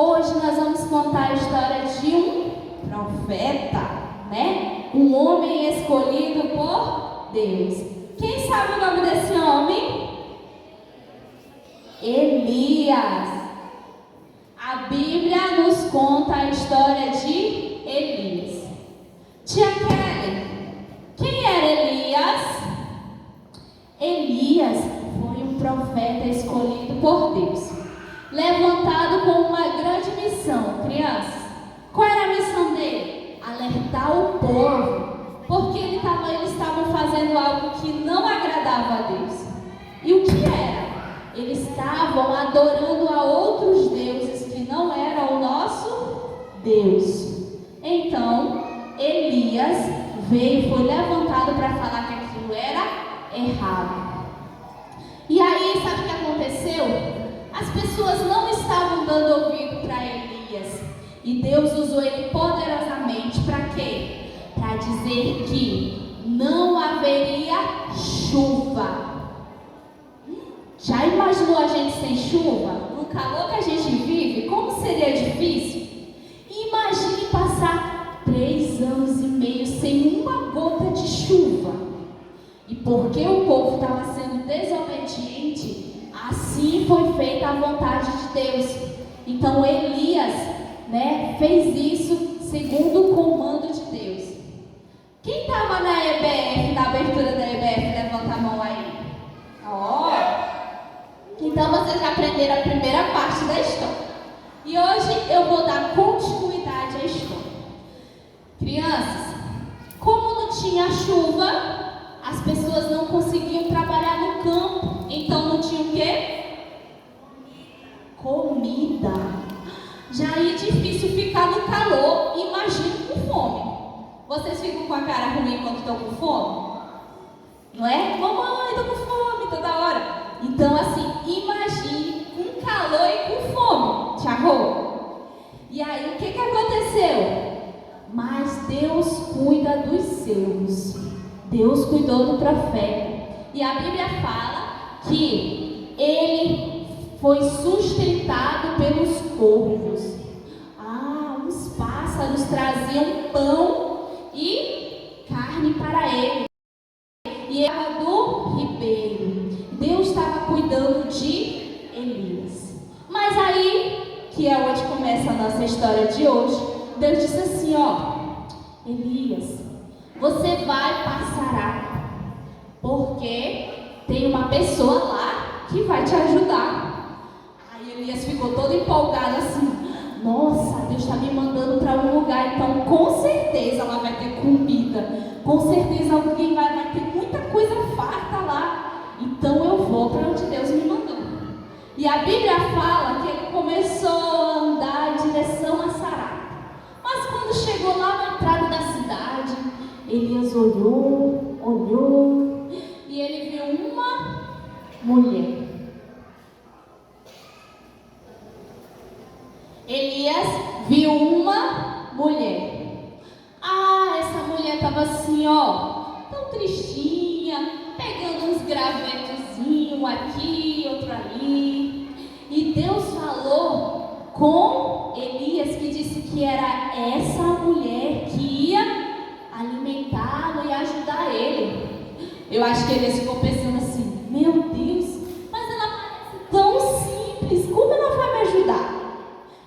Hoje nós vamos contar a história de um profeta, né? Um homem escolhido por Deus. Quem sabe o nome desse homem? Elias. A Bíblia nos conta a história de Elias. Tia Kelly, quem era Elias? Elias foi um profeta escolhido por Deus, levantado com uma grande missão. Crianças, qual era a missão dele? Alertar o povo, porque eles estavam fazendo algo que não agradava a Deus. E o que era? Eles estavam adorando a outros deuses que não eram o nosso Deus. Então, Elias veio e foi levantado para falar que aquilo era errado. E aí, sabe o que aconteceu? As pessoas não estavam dando ouvido para Elias. E Deus usou ele poderosamente para quê? Para dizer que não haveria chuva. Já imaginou a gente sem chuva? No calor que a gente vive, como seria difícil? Imagine passar 3 anos e meio sem uma gota de chuva. E porque o povo estava sendo desobediente, assim foi feita a vontade de Deus. Então Elias, fez isso segundo o comando de Deus. Quem estava na EBF, na abertura da EBF, levanta a mão aí. Então vocês já aprenderam a primeira parte da história. E hoje eu vou dar continuidade à história. Crianças, como não tinha chuva, as pessoas não conseguiam trabalhar no campo. Então não tinha o quê? Comida. Já é difícil ficar no calor, imagina com fome. Vocês ficam com a cara ruim quando estão com fome? Não é? Mamãe, estou com fome toda hora. Então assim, imagine com calor e com fome. Tchau. E aí o que aconteceu? Mas Deus cuida dos seus. Deus cuidou do profeta. E a Bíblia fala que ele foi sustentado pelos corvos. Os pássaros traziam pão e carne para ele. E era do ribeiro. Deus estava cuidando de Elias. Mas aí, que é onde começa a nossa história de hoje, Deus disse assim, Elias, você vai passar água, porque tem uma pessoa lá que vai te ajudar. Aí Elias ficou todo empolgado assim, nossa, Deus está me mandando para um lugar, então com certeza lá vai ter comida, com certeza alguém vai ter muita coisa farta lá, então eu vou para onde Deus me mandou. E a Bíblia fala que ele começou a andar em direção a Sará. Mas quando chegou lá na entrada da cidade, Elias olhou, e ele viu uma mulher. Elias viu uma mulher. Essa mulher estava assim, tão tristinha, pegando uns gravetozinhos aqui, outro ali. E Deus falou com Elias, que disse que era essa mulher que ia alimentá-lo e ajudar ele. Eu acho que Elias ficou pensando assim, meu Deus, mas ela parece tão simples, como ela vai me ajudar?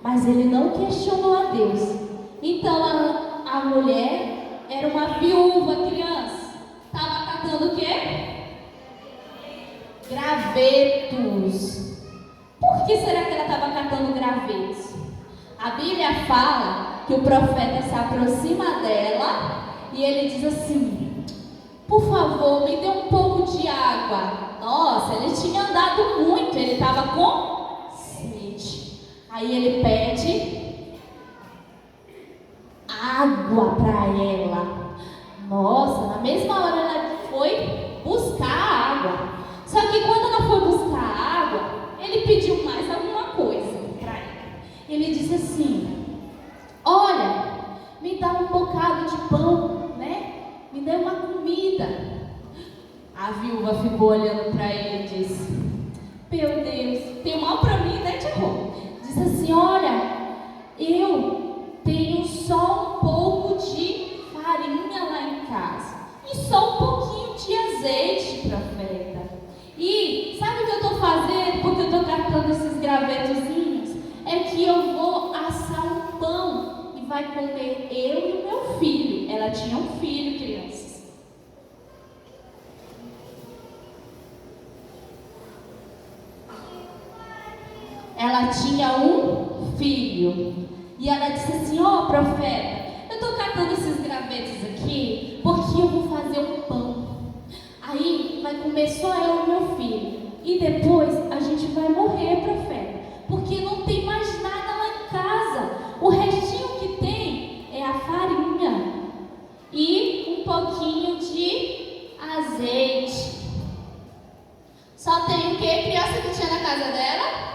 Mas ele não questionou a Deus. Então a mulher era uma viúva, criança. Estava catando o quê? Gravetos. Por que será que ela estava catando gravetos? A Bíblia fala que o profeta se aproxima dela e ele diz assim, por favor, me dê um pouco de água. Nossa, ele tinha andado muito, ele estava com sede. Aí ele pede água para ela. Nossa, na mesma hora ela foi buscar a água. Só que quando ela foi buscar a água, ele pediu mais alguma coisa para ela. Ele disse assim, olha, me dá um bocado de pão, me dê uma comida. A viúva ficou olhando para ele e disse, meu Deus, tem mal para mim, né, tia Rô? Disse assim, olha, eu tenho só um pouco de farinha lá em casa e só um pouquinho de azeite, profeta. E sabe o que eu estou fazendo? Porque eu estou catando esses gravetozinhos. É que eu vou assar um pão e vai comer eu e o meu filho. Ela tinha um filho, crianças. Ela tinha um filho. E ela disse assim: ó, profeta, eu estou catando esses gravetos aqui porque eu vou fazer um pão. Aí vai comer só eu e meu filho. E depois a gente vai morrer, profeta. Porque não tem mais nada lá em casa. O restinho que tem é a farinha. E um pouquinho de azeite. Só tem o que, criança, que tinha na casa dela?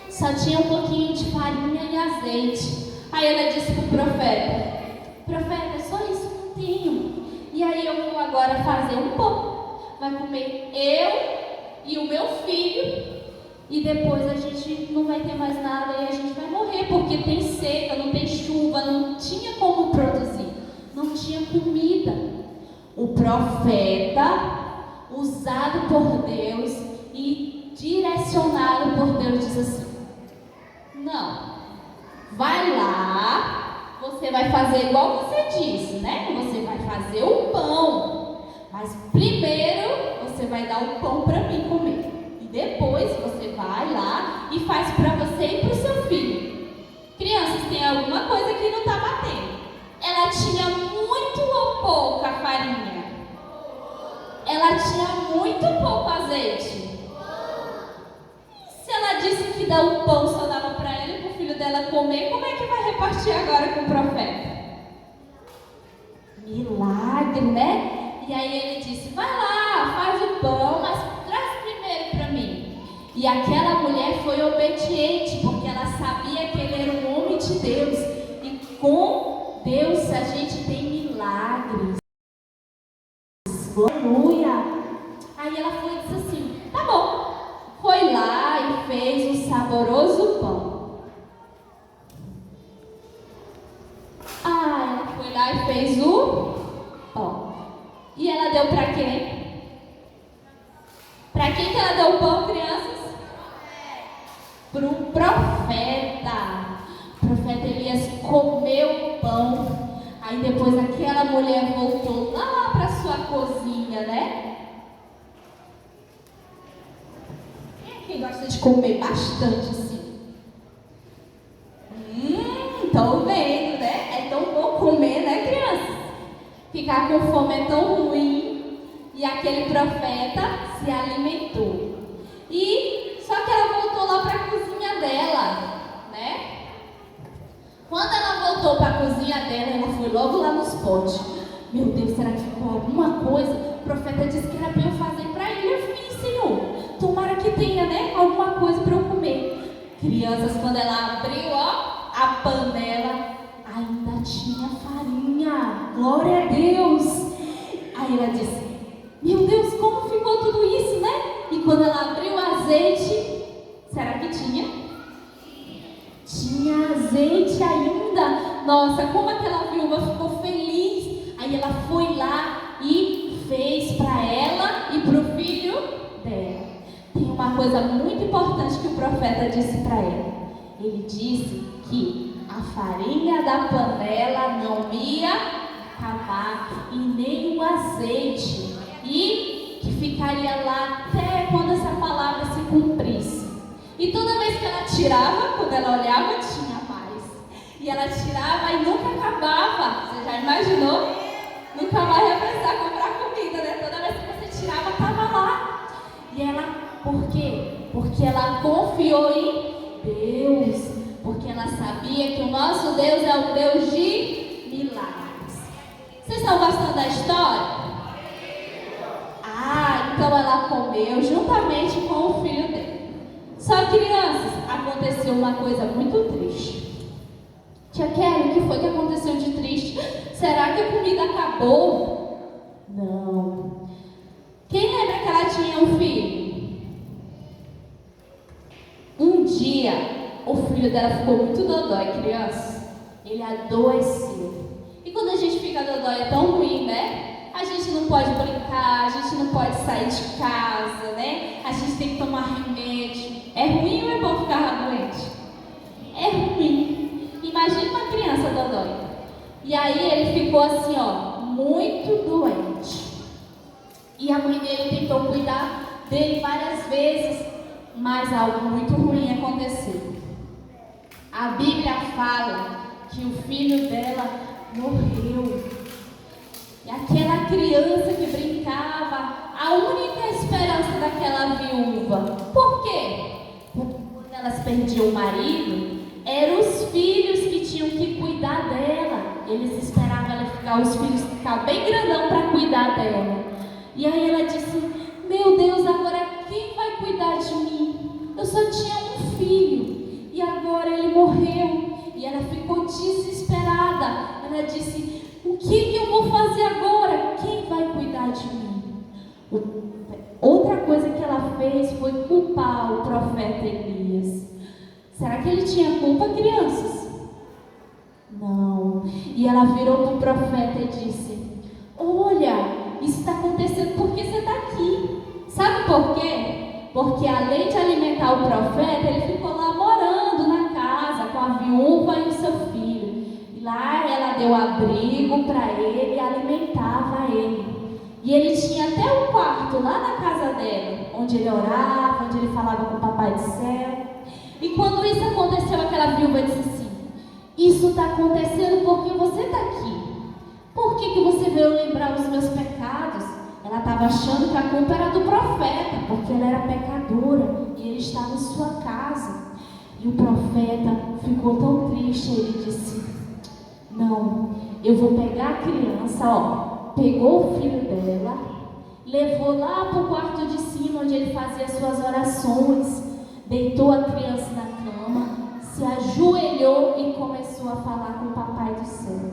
Só tinha um pouquinho de farinha e azeite. Aí ela disse para o profeta: profeta, só isso não tenho. E aí eu vou agora fazer um pão. Vai comer eu e o meu filho. E depois a gente não vai ter mais nada e a gente vai morrer. Porque tem seca, não tem chuva, não tinha como produzir. Não tinha comida. O profeta, usado por Deus e direcionado por Deus, diz assim: não, vai lá, você vai fazer igual você disse, né? Você vai fazer o pão, mas primeiro você vai dar o pão para mim comer. E depois você vai lá e faz para você e para o seu filho. Crianças, tem alguma coisa que não está batendo. Ela tinha muito ou pouca farinha? Ela tinha muito ou pouco azeite? Se ela disse que dar o pão só dava para ela e para o filho dela comer, como é que vai repartir agora com o profeta? Milagre, né? E aí ele disse: vai lá, faz o pão, mas traz primeiro para mim. E aquela mulher foi obediente, porque ela sabia que ele era um homem de Deus. E com Deus a gente tem milagres. Aleluia! Aí ela foi e disse assim: tá bom. Foi lá e fez um saboroso pão. Ela foi lá e fez o pão. E ela deu para quem? Para quem que ela deu o pão, crianças? Para o profeta. O profeta Elias comeu o pão. Aí depois aquela mulher voltou lá para sua cozinha, né? Quem gosta de comer bastante assim? Tô vendo, né? É tão bom comer, né, crianças? Ficar com fome é tão ruim. E aquele profeta se alimentou. E só que ela voltou lá para a cozinha dela, né? Quando ela voltou para a cozinha dela, ela foi logo lá nos potes. Meu Deus, será que ficou alguma coisa? O profeta disse que era para eu fazer para ele. Eu fiz, Senhor. Tomara que tenha, né, alguma coisa para eu comer. Crianças, quando ela abriu, ó, a panela, ainda tinha farinha. Glória a Deus. Aí ela disse: meu Deus, como ficou tudo isso, né? E quando ela abriu o azeite, será que tinha? Tinha azeite ainda. Nossa, como aquela viúva ficou feliz. Aí ela foi lá e fez para ela e para o filho dela. Tem uma coisa muito importante que o profeta disse para ela. Ele disse que a farinha da panela não ia acabar e nem o azeite, e que ficaria lá até quando essa palavra se cumprisse. E toda vez que ela tirava, quando ela olhava, tinha mais. E ela tirava e nunca acabava. Você já imaginou? Nunca mais ia precisar comprar comida, né? Toda vez que você tirava, estava lá. E ela, por quê? Porque ela confiou em Deus. Porque ela sabia que o nosso Deus é um Deus de milagres. Vocês estão gostando da história? Então ela comeu juntamente com o filho dele. Só, crianças, aconteceu uma coisa muito triste. Tia Kelly, o que foi que aconteceu de triste? Será que a comida acabou? Não. Quem lembra que ela tinha um filho? Um dia, o filho dela ficou muito dodói, criança. Ele adoeceu. E quando a gente fica dodói é tão ruim, né? A gente não pode brincar, a gente não pode sair de casa, né? A gente tem que tomar remédio. É ruim ou é bom ficar doente? É ruim. Imagina uma criança dodói. E aí ele ficou assim, ó, muito doente. E a mãe dele tentou cuidar dele várias vezes, mas algo muito ruim aconteceu. A Bíblia fala que o filho dela morreu. E aquela criança que brincava, a única esperança daquela viúva. Por quê? Porque quando elas perdiam o marido, eram os filhos que tinham que cuidar dela. Eles esperavam ela ficar, os filhos ficar bem grandão para cuidar dela. E aí ela disse: meu Deus, agora quem vai cuidar de mim? Eu só tinha um filho e agora ele morreu. E ela ficou desesperada. Ela disse: o que eu vou fazer agora? Quem vai cuidar de mim? Outra coisa que ela fez foi culpar o profeta Elias. Será que ele tinha culpa, crianças? Não. E ela virou para o profeta e disse: olha, isso está acontecendo porque você está aqui. Sabe por quê? Porque além de alimentar o profeta, ele ficou lá morando na casa com a viúva e o seu filho. E lá ela deu abrigo para ele e alimentava ele. E ele tinha até um quarto lá na casa dela, onde ele orava, onde ele falava com o Papai do Céu. E quando isso aconteceu, aquela viúva disse assim: isso está acontecendo porque você está aqui. Por que você veio lembrar os meus pecados? Ela estava achando que a culpa era do profeta, porque ela era pecadora e ele estava em sua casa. E o profeta ficou tão triste, ele disse: não, eu vou pegar a criança, ó. Pegou o filho dela, levou lá para o quarto de cima, onde ele fazia suas orações, deitou a criança na cama, se ajoelhou e começou a falar com o Papai do Céu.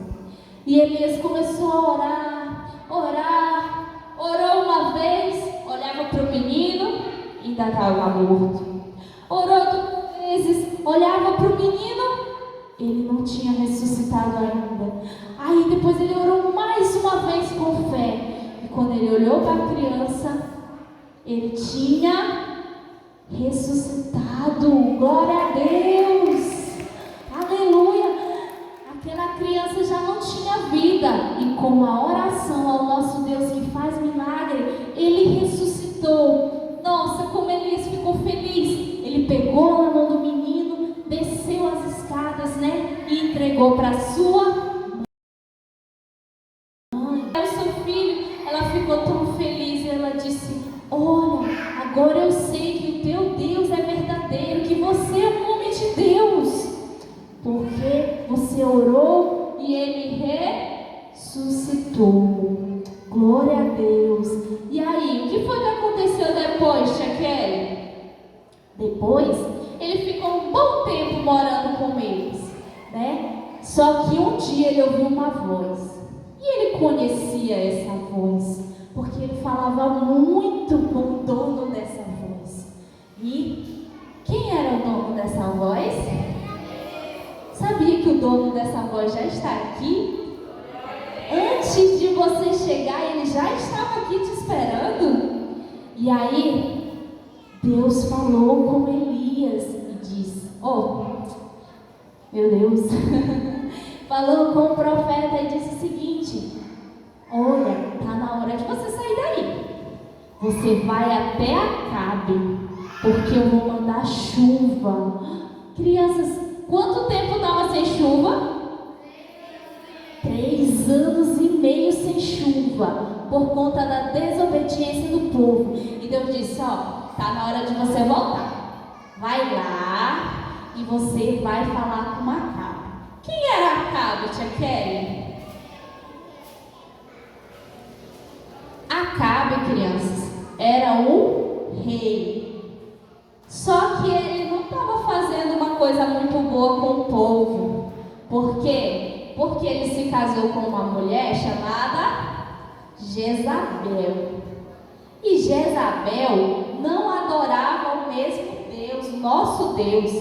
E Elias começou a orar, orou uma vez, olhava para o menino, ainda estava morto. Orou 2 vezes, olhava para o menino, ele não tinha ressuscitado ainda. Aí depois ele orou mais uma vez com fé. E quando ele olhou para a criança, ele tinha ressuscitado. Glória a Deus! Aleluia! Aquela criança já não tinha vida. E com a oração ao nosso Deus que faz milagre, ele ressuscitou. Nossa, como Elias ficou feliz. Ele pegou na mão do menino, desceu as escadas, né? E entregou para sua mãe. O seu filho, ela ficou tão feliz. E ela disse: olha, agora eu sei que o teu Deus é verdadeiro, que você é um homem de Deus. Porque você orou e ele ressuscitou. Glória a Deus. E aí, o que foi que aconteceu depois, Tia Kelly? Depois, ele ficou um bom tempo morando com eles, né? Só que um dia ele ouviu uma voz. E ele conhecia essa voz, porque ele falava muito com o dono dessa voz. E quem era o dono dessa voz? Sabia que o dono dessa voz já está aqui? Antes de você chegar, ele já estava aqui te esperando. E aí, Deus falou com Elias e disse: oh, meu Deus, falou com o profeta e disse o seguinte: olha, está na hora de você sair daí. Você vai até Acabe, porque eu vou mandar chuva. Crianças, quanto tempo estava sem chuva? 3 anos e meio sem chuva, por conta da desobediência do povo. E Deus disse: ó, está na hora de você voltar. Vai lá e você vai falar com Acabe. Quem era Acabe, Tia Kelly? Acabe, crianças, era o rei. Só que ele não estava fazendo uma coisa muito boa com o povo. Por quê? Porque ele se casou com uma mulher chamada Jezabel. E Jezabel não adorava o mesmo Deus, o nosso Deus.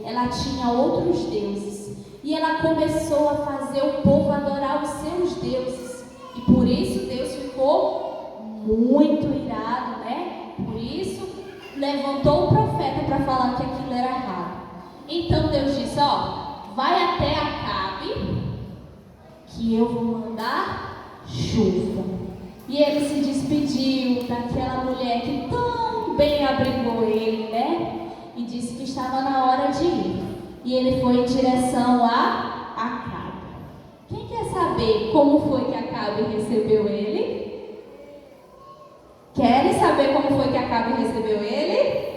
ela tinha outros deuses. E ela começou a fazer o povo adorar os seus deuses. E por isso Deus ficou muito irado, né? Por isso levantou o profeta para falar que aquilo era errado. Então Deus disse, vai até Acabe, que eu vou mandar chuva. E ele se despediu daquela mulher que tão bem abrigou ele, né? E disse que estava na hora de ir. E ele foi em direção a Acabe. Quem quer saber como foi que Acabe recebeu ele? Querem saber como foi que Acabe recebeu ele?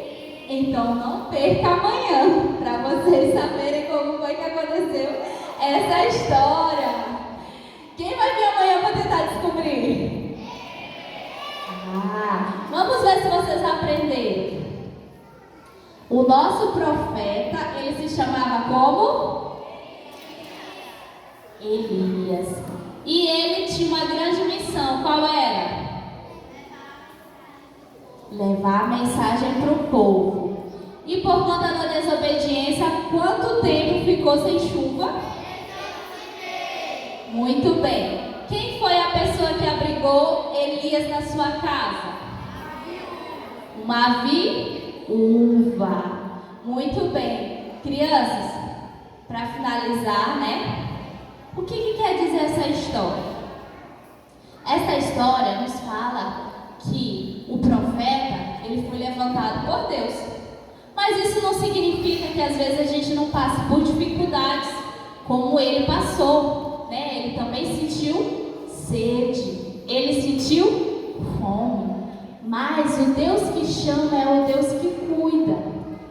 Então não perca amanhã, para vocês saberem como foi que aconteceu essa história. Quem vai vir amanhã para tentar descobrir? Vamos ver se vocês aprenderam. O nosso profeta, ele se chamava como? Elias. E ele tinha uma grande missão. Qual era? Levar a mensagem para o povo. E por conta da desobediência, quanto tempo ficou sem chuva? Muito bem. Quem foi a pessoa que abrigou Elias na sua casa? Uma viúva. Muito bem. Crianças, para finalizar, né? O que quer dizer essa história? Essa história nos fala que o profeta, ele foi levantado por Deus. Mas isso não significa que às vezes a gente não passe por dificuldades, como ele passou, né? Ele também sentiu sede, ele sentiu fome. Mas o Deus que chama é o Deus que cuida.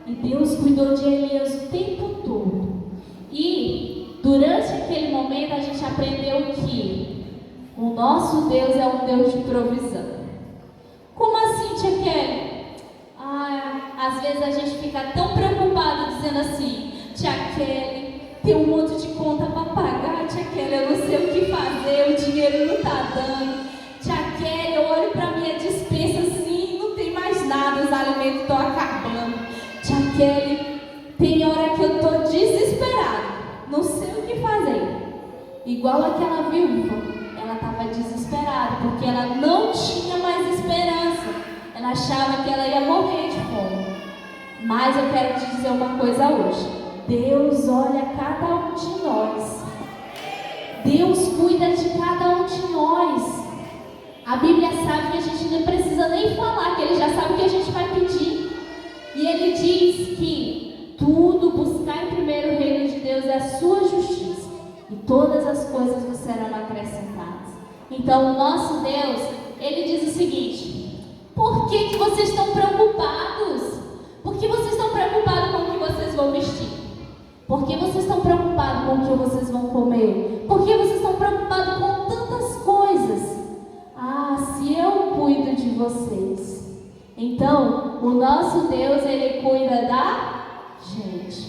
E Deus cuidou de Elias o tempo todo. E durante aquele momento a gente aprendeu que o nosso Deus é um Deus de provisão. Como assim, tia Kelly? Às vezes a gente fica tão preocupado dizendo assim, tia Kelly, tem um monte de conta para pagar, tia Kelly, eu não sei o que fazer, o dinheiro não está dando. Tia Kelly, eu olho para minha despensa assim, não tem mais nada, os alimentos estão acabando. Tia Kelly, tem hora que eu estou desesperada, não sei o que fazer. Igual aquela viúva, ela estava desesperada, porque ela não tinha mais esperança. Ela achava que ela ia morrer de fome. Mas eu quero te dizer uma coisa hoje. Deus olha cada um de nós. Deus cuida de cada um de nós. A Bíblia sabe que a gente não precisa nem falar, que Ele já sabe o que a gente vai pedir. E Ele diz que tudo, buscar em primeiro o reino de Deus é a sua justiça. E todas as coisas vos serão acrescentadas. Então o nosso Deus, Ele diz o seguinte: por que vocês estão preocupados? Por que vocês estão preocupados com o que vocês vão vestir? Por que vocês estão preocupados com o que vocês vão comer? Por que vocês estão preocupados com tantas coisas? Se eu cuido de vocês. Então, o nosso Deus, Ele cuida da gente.